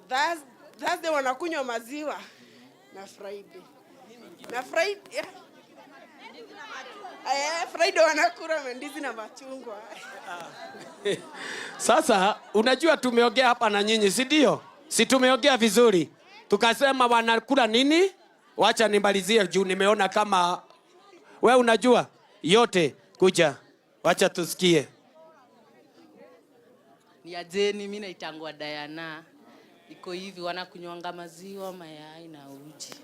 Thursday wanakunywa maziwa na Friday. Na Friday Friday wanakula mandizi na machungwa. Sasa unajua tumeongea hapa na nyinyi, si ndio? Si tumeongea vizuri. Tukasema wanakula nini? Wacha nimalizie juu nimeona kama wewe unajua yote. Kuja. Wacha tusikie. Ni ajeni, mimi naitangwa Diana. Iko hivi wanakunywanga maziwa, mayai na uji.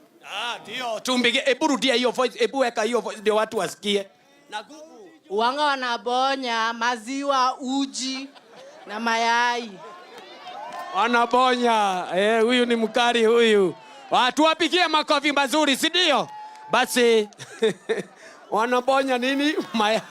Ndio. Tumbige ebu rudia hiyo voice, ebu weka hiyo voice ndio watu wasikie. Na gugu. Wanga wanabonya maziwa, uji na mayai. Wanabonya. Huyu ni mkari huyu. Watu wapigie makofi mazuri, si ndio? Basi wanabonya nini? Mayai.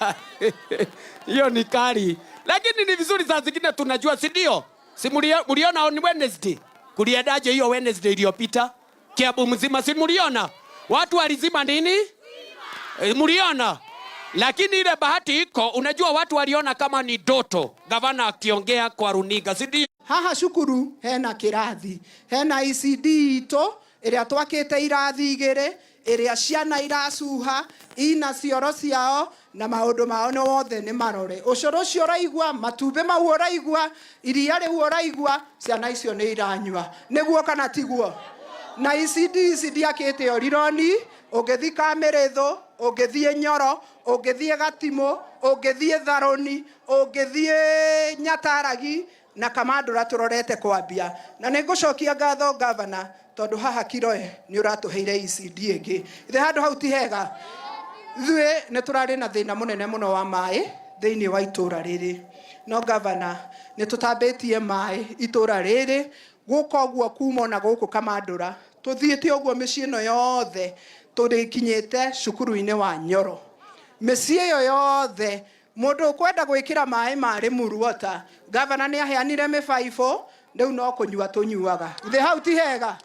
Hiyo ni kari. Lakini ni vizuri saa zingine tunajua, si ndio? Si mliona on Wednesday? Kuliendaje hiyo Wednesday iliyopita? Kiambu mzima si mliona? Watu walizima nini? Mliona? Lakini ile bahati iko, unajua watu waliona kama ni doto. Gavana akiongea kwa runinga, si ndio? Haha shukuru hena kirathi. Hena ECD ito iria twakite irathi igire iria ciana iracuha ina cioro ciao na maundu mao no wothe ni marore. Ucoro cio raigua, matumbe mau raigua, iria riu raigua, ciana icio ni iranyua. Niguo kana tiguo? Na ECD akite orironi, ungithi Kameretho, ungithi Nyoro, ungithi Gatimo, ungithi Tharoni, ungithi Nyataragi na Kamandura turorete kwambia. Na ningucokia ngatho governor tondu haha Kiroe ni uratuheire ECD ingi. Ithe handu hau ti hega. Thwe ne turari na thina munene muno wa mai thiini wa itura riri. No governor ne tutambitie mai itura riri guko guo kuma na guku Kamandura. Tuthiite oguo micii no yothe turikinyite cukuru-ini wa Nyoro. Micii yo yothe mundu kwenda gwikira mai mari muruota. Governor ni aheanire mibaibũ riu no kunyua tunyuaga. Ithe hau ti hega.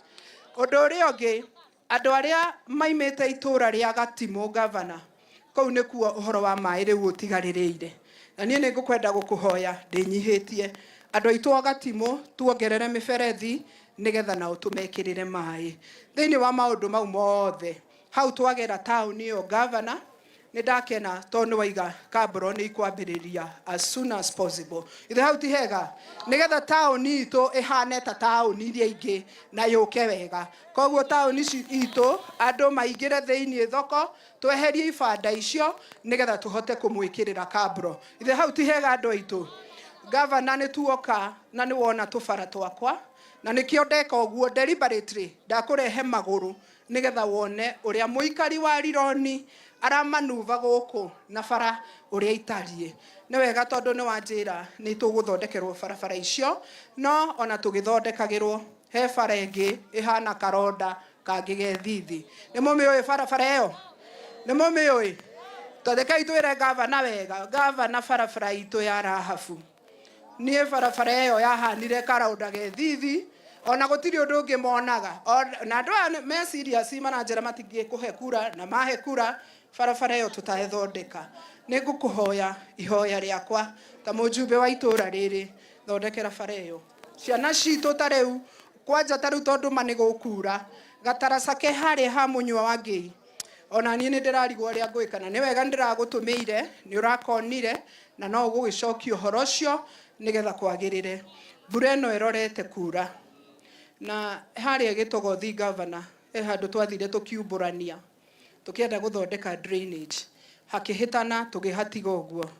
Undu uria ungi andu aria maimite itura ria Gatimo governor kou ni kuo uhoro wa mai riu utigaririire. Na nie ni ngukwenda gukuhoya ndinyihitie andu aitu a Gatimo tuongerere miberethi nigetha na utumekirire mai thiini wa maundu mau mothe. Hau twagera town yo governor ni ndakena tondu waiga kabro ni ikwambiriria as soon as possible. Ithe hau ti hega nigetha town itu ihane ta town iria ingi na yuke wega. Koguo town itu andu maingire thiini thoko tweherie ibanda icio nigetha tuhote kumwikirira kabro. Ithe hau ti hega andu aitu. Governor ni tuoka na ni wona tubara twakwa na nikio ndeka uguo deliberately ndakurehe maguru nigetha wone uria muikari wa Rironi aramanuva guku na bara uria itarie. Ni wega tondu ni wanjira ni tuguthondekerwo barabara icio no ona tugithondekagirwo he bara ingi ihana karonda kangigethithi. Ni mumioi barabara iyo? Ni mumioi? Tondeka itwire governor wega. Governor barabara itu ya rahabu. Nie barabara iyo yahanire karonda gethithi ona gutiri undu ungi monaga. Na andu me serious manajera matingie kuhe kura na mahe kura barabara iyo tutahethondeka. Ni ngukuhoya ihoya riakwa ta mujumbe wa itura riri thondekera bara iyo. Ciana citu ta riu kwanja ta riu tondu mani gukura gataracake hari ha munywa wa ngei. Ona nie ni ndirarigwo ria ngwikana. Ni wega ndiragutumire ni urakonire na no gugicokio horo cio nigetha kwagirire. Mbura ino irorete kura na hari gitogothi governor handu twathire tukiumburania tukienda guthondeka drainage hakihitana tugihatiga uguo.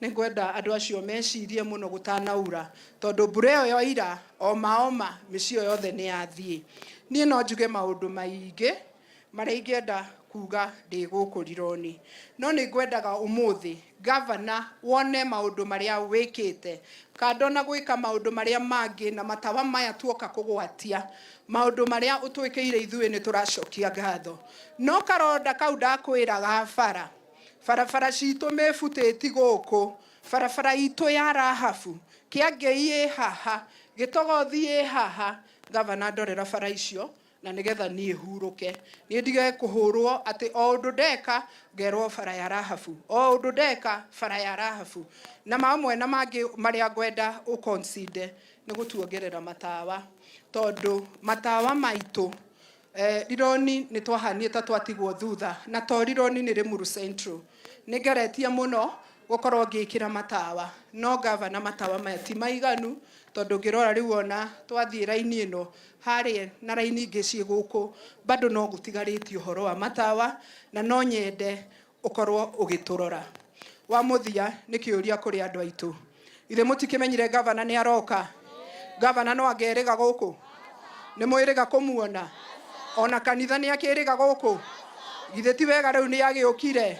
Ni ngwenda andu acio mecirie muno gutanaura tondu mbura iyo yoira oma micio yothe ni yathie. Nie no njuge maundu maingi maria ingenda kuga ndi guku Rironi no ni ngwendaga umuthi governor wone maundu maria wikite kando na gwika maundu maria mangi na matawa maya tuoka kugwatia maundu maria utwikiire ithuĩ ni turacokia ngatho. No karonda kau ndakwiraga barabara citu mefutĩti guku barabara itu ya rahabu Kiangei haha gitogothi haha. Governor ndorera bara icio na nigetha nie huruke nie ndige kuhurwo ati o undu ndeka ngerwo bara ya rahabu o undu ndeka bara ya rahabu na mamwe na mangi maria ngwenda uconsider nĩ gũtuongerera matawa tondũ matawa maitũ Rironi nĩ twahanie ta twatigwo thutha na to Rironi nĩ Limuru Central nĩ ngeretie mũno gũkorwo ngĩkĩra matawa no gavana matawa maya ti maiganu tondũ ngĩrora rĩu ona twathiĩ raini ĩno harĩa na raini ingĩ ciĩ gũkũ bado no gũtigarĩtie ũhoro wa matawa na no nyende ũkorwo ũgĩtũrora wa mũthia nĩ kĩũria kũrĩ andũ aitũ ithe mũtikĩmenyire gavana nĩ aroka gavana no angerĩga gũkũ nĩ mwĩrĩga kũmuona ona kanitha nĩ akĩrĩga gũkũ githĩ ti wega rĩu nĩ agĩũkire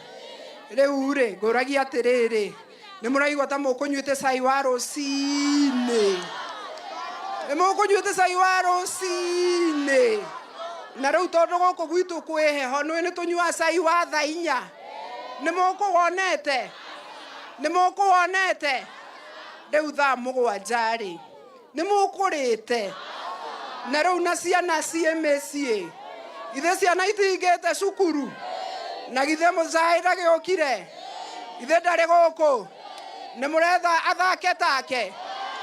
rĩu rĩ ngũragia atĩrĩrĩ nĩ mũraigua ta mũkũnyuĩte cai wa rũcinĩ nĩ mũkũnyuĩte cai wa rũcinĩ na rĩu tondũ gũkũ gwitũ kwĩ heho nĩ tũnyuaga cai wa thaa 4 nĩ mũkũwonete rĩu thaa 7 rĩ nĩ mũkũrĩte na rĩu na ciana ciĩ mĩciĩ ithe ciana itingĩte cukuru na githe mũcai ndagĩũkire ithe ndarĩ gũkũ nĩ mũretha athake take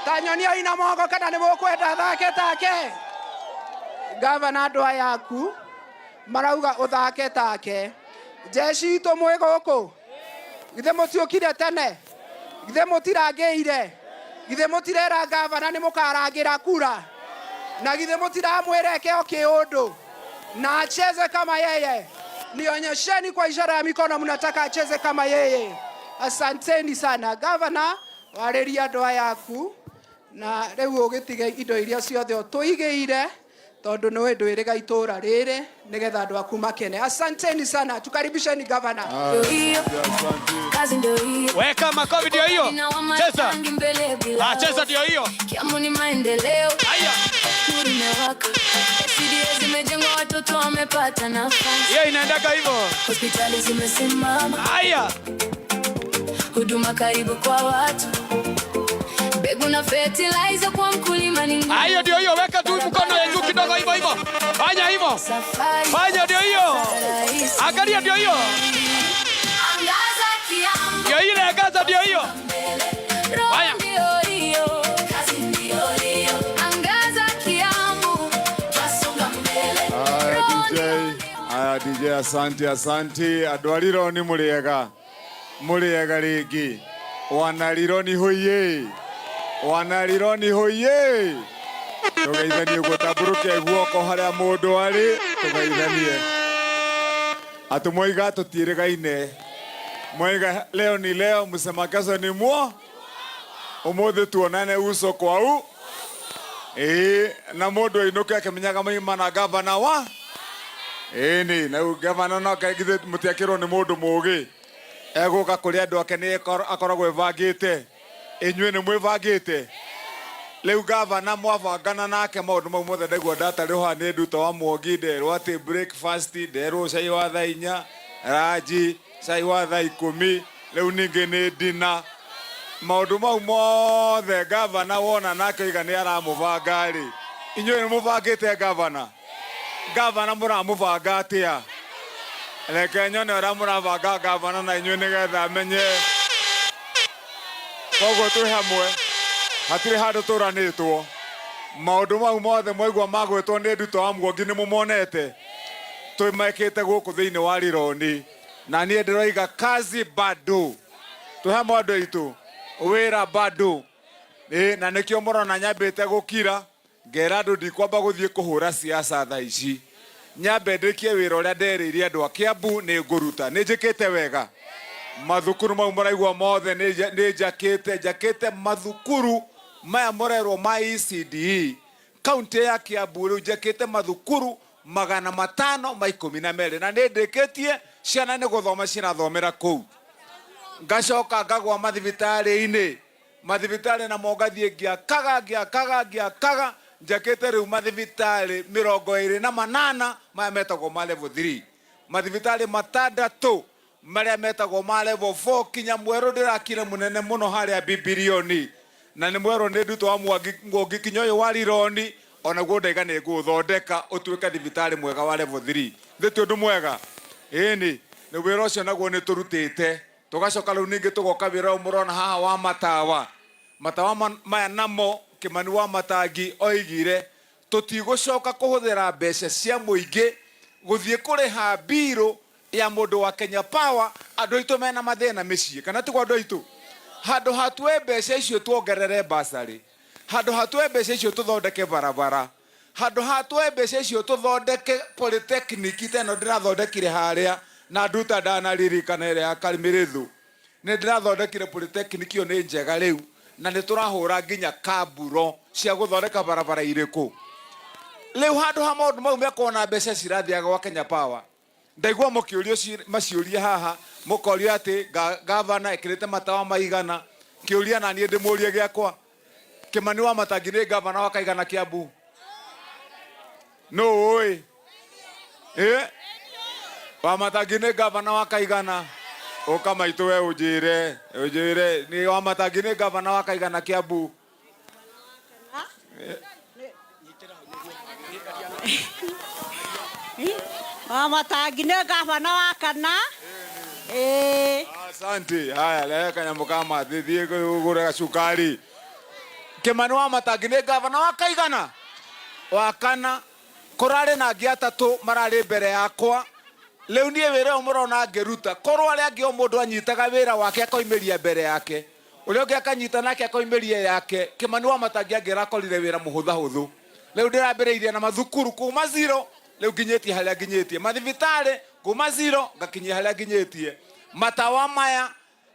ta nyoni aina moko kana nĩ mũkwenda athake take gavana andũ aya aku marauga ũthake take jeshi itũ mwĩ gũkũ githe mũtiũkire tene githe mũtirangĩire githe mũtirera gavana nĩ mũkarangĩra kura na githe mũtiramwĩra eke kĩũndũ na acheze kama yeye nionyesheni kwa ishara ya mikono mnataka acheze kama yeye asanteni sana gavana warĩria andũ aya aku na rĩu ũgĩtige indo iria ciothe ũtũigĩire tondũ nĩ ndwĩrĩga itũra rĩrĩ nĩgetha andũ aku makene asanteni sana tukaribisheni gavana weka makofi ndio hiyo cheza cheza ndio hiyo Kiambu ni maendeleo haya imewaka CDS zimejengwa watoto wamepata nafasi yeye inaendaga hivyo hospitali zimesimama haya huduma karibu kwa watu mbegu na fertilizer kwa mkulima ni hayo ndio hiyo weka tu mkono juu kidogo hivyo fanya hivyo fanya ndio hiyo angalia ndio hiyo angaza Kiambu ndio ile angaza ndio hiyo haya kazi ndio angaza Kiambu tasonga mbele aya DJ asante adwariro ni muriega Ringi wanalironi hoye tugeithanie gutaburuke guoko haria mundu ari tugeithanie atumoiga tutirigaine moiga leo ni leo msema kesho ni muo umuthi tuonane uso kwa na mundu ainuke akimenyaga maima na gavana wa ni na gavana no kaigithe mutiakirwo ni mundu mugi eguka kuri andu ake ni akoragwo evangite inyue ni mwivangite riu gavana mwavangana nake maundu mau mothe ndeguo ndatariho ni nduta wa mwogi nderwo ati breakfast nderwo cai wa thaa 4 ranji cai wa thaa 10 riu ningi ni dina maundu mau mothe gavana wona nake iga ni aramuvanga ri inyue ni muvangite gavana muramuvanga atia reke nyone ũrĩa mũravanga gavana na inyuĩ nĩgetha amenye koguo twĩ hamwe hatirĩ handũ tũranĩtwo maũndũ mau mothe mwaigua magwĩtwo nĩ nduta wa mwogi nĩ mũmonete twĩmekĩte gũkũ thĩinĩ wa Rironi na niĩ ndĩroiga kazi bado twĩ hamwe andũ aitũ wĩra bado na nĩkĩo mũrona nyambĩte gũkira ngera andũ ndikwamba gũthiĩ kũhũra siasa thaa ici nyambe ndĩkie wĩra ũrĩa nderĩire andũ a Kiambu nĩ ngũruta nĩ njĩkĩte wega mathukuru mau mũraigua mothe nĩ njakĩte mathukuru maya mũrerwo ma ECD kaunti ya Kiambu rĩu njakĩte mathukuru 512 na nĩ ndĩkĩtie ciana nĩ gũthoma cirathomera kũu ngacoka ngagwa mathibitarĩ na mongathiĩ ngĩakaga njakĩte rĩu mathibitarĩ 28 maya metagwo ma level 3 mathibitarĩ 6 marĩa metagwo ma level 4 kinya mwerũ ndĩrakire mũnene mũno harĩa Bibilioni na nĩ mwerũ nĩ nduta wa mwogi kinya ũyũ wa Rironi onaguo ndaiga nĩ ngũthondeka ũtuĩke thibitarĩ mwega wa level 3 thĩti ũndũ mwega ĩni nĩ wĩra ũcio naguo nĩ tũrutĩte tũgacoka rĩu ningĩ tũgoka wĩra ũyũ mũrona haha wa matawa maya namo Kimani Wamatangi oigire tutigũcoka kũhũthĩra mbeca cia mũingĩ gũthiĩ kũrĩha mbirũ ya mũndũ wa Kenya Power andũ aitũ mena mathĩna mĩciĩ kana tiguo andũ aitũ handũ hatue mbeca icio tuongerere basarĩ handũ hatue mbeca icio tũthondeke barabara handũ hatue mbeca icio tũthondeke polytechnic teno ndĩrathondekire harĩa na nduta ndanaririkana ĩrĩa ya Kalimirithu nĩ ndĩrathondekire polytechnic ĩyo nĩ njega rĩu na nĩ tũrahũra nginya kaburo cia gũthondeka barabara irĩkũ rĩu handũ ha maũndũ mau mekona mbeca cirathiaga gwa Kenya Power ndaigua mũkĩũrio maciũria haha mũkorio atĩ gavana ekĩrĩte matawa maigana kĩũria na niĩ ndĩmũrie gĩakwa Kimani Wamatangi nĩ gavana wa kaigana Kiambu no oi Wamatangi nĩ gavana wa kaigana Oka maitũ we ũnjĩre nĩ Wamatangi nĩ gavana wa kaigana Kiambu Wamatangi nĩ gavana wa kana asante haya leo kanyamũ kama thiĩ gũgũra cukari Kimani Wamatangi nĩ gavana wa kaigana wa kana kũrarĩ na angĩ atatũ mararĩ mbere yakwa leo niĩ wĩra mũrona ngĩruta korwo arĩa angĩ o mũndũ anyitaga wĩra wake akoimĩria mbere yake ũrĩa ũngĩ akanyita nake akoimĩria yake Kimani Wamatangi angĩrakorire wĩra mũhũthahũthũ leo ndĩrambĩrĩirie na mathukuru kuma zero leo nginyĩtie harĩa nginyĩtie mathibitarĩ kuma zero ngakinyia harĩa nginyĩtie matawa maya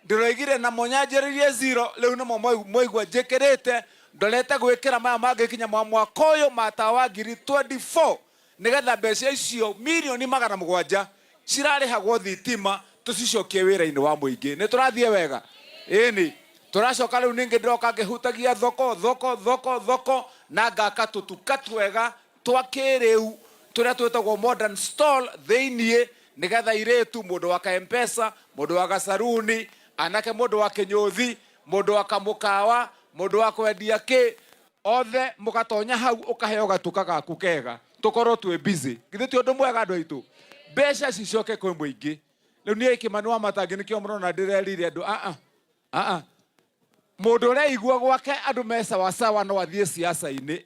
ndĩroigire na monyanjĩrĩrie zero leo nĩmo moigua njĩkĩrĩte ndorete gwĩkĩra maya mangĩkinya mwaka ũyũ matawa ngiri 24 nĩgetha mbeca icio mirioni 700 cirarĩhagwo thitima tũcicokie wĩra-inĩ wa mũingĩ nĩ tũrathiĩ wega ĩni tũracoka rĩu ningĩ ndĩroka ngĩhutagia thoko na ngaka tũtuka twega twa kĩrĩu tũrĩa twĩtagwo modern stall thĩiniĩ nĩgetha irĩtu mũndũ wa ka-Mpesa mũndũ wa gasaruni anake mũndũ wa kĩnyũthi mũndũ wa kamũkawa mũndũ wa kwendia kĩ othe mũgatonya hau ũkaheo gatuka gaku kega tũkorwo twĩ busy githĩ ti ũndũ mwega andũ aitũ mbeca cicoke kwĩ mũingĩ rĩu niĩ Kimani Wamatangi nĩkĩo mũrona ndĩrerire andũ mũndũ ũreigua gwake andũ me sawasawa no athiĩ siasa-inĩ